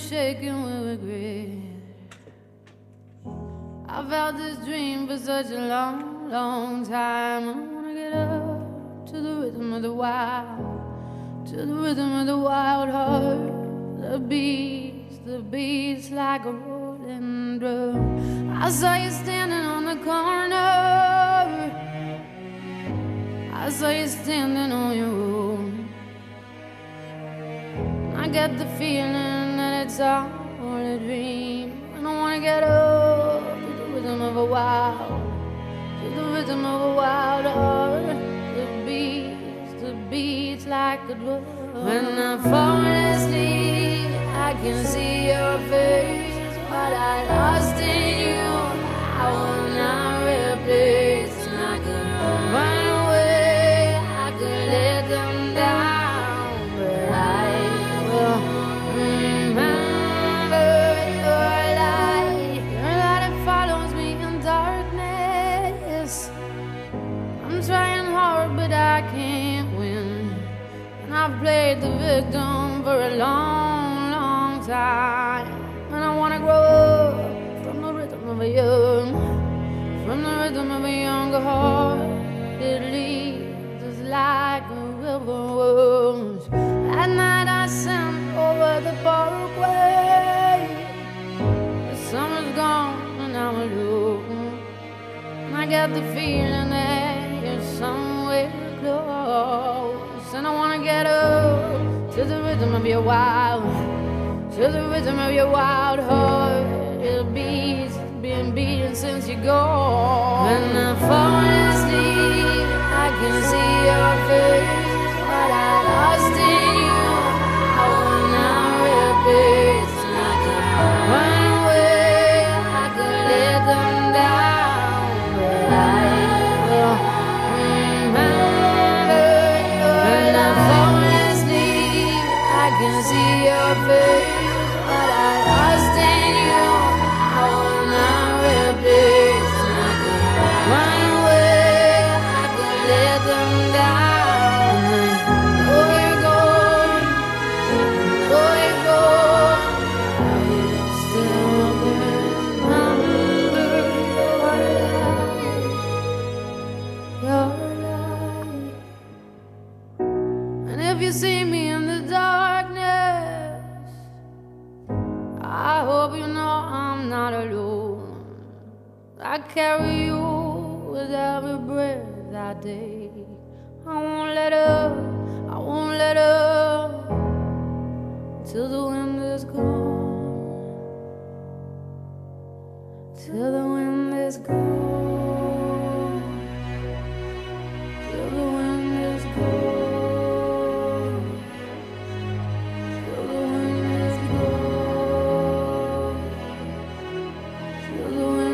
shaking with regret. I've had this dream for such a long, long time. I wanna get up to the rhythm of the wild, to the rhythm of the wild heart. The beats like a rolling drum. I saw you standing on the corner. I saw you standing on your own. I get the feeling that it's all a dream. And I wanna get up to the rhythm of a wild, to the rhythm of a wild heart. The beats like a drum. When I fall asleep, I can see your face. What I lost in you, I will not replace. And I could run away, I could let them down, but I will remember your light. Your light, it follows me in darkness. I'm trying hard, but I can't win. And I've played the victim for a long, long time. And I wanna grow up from the rhythm of a young, from the rhythm of a younger heart. It leads us like a river runs. At night I sing over the parkway. The summer's gone and I'm alone. And I get the feeling that you're somewhere close. And I wanna get up to the rhythm of your wild, to the rhythm of your wild heart. Your beats been beating since you're gone. When I fall asleep, I can see your face. What I lost in you, I will not replace. And I could run away, I could let them down, but I will remember your light. When I fall asleep, I can see your face. What I lost in you, I will not replace. And I could run away, I could let them down. Oh, you're gone, oh, you're gone. I still remember your light. And if you see me in the darkness, I hope you know I'm not alone. I carry you with every breath I take. I won't let up, I won't let up till the wind is gone, till the wind is gone, till the wind is gone, till the wind is gone, till the wind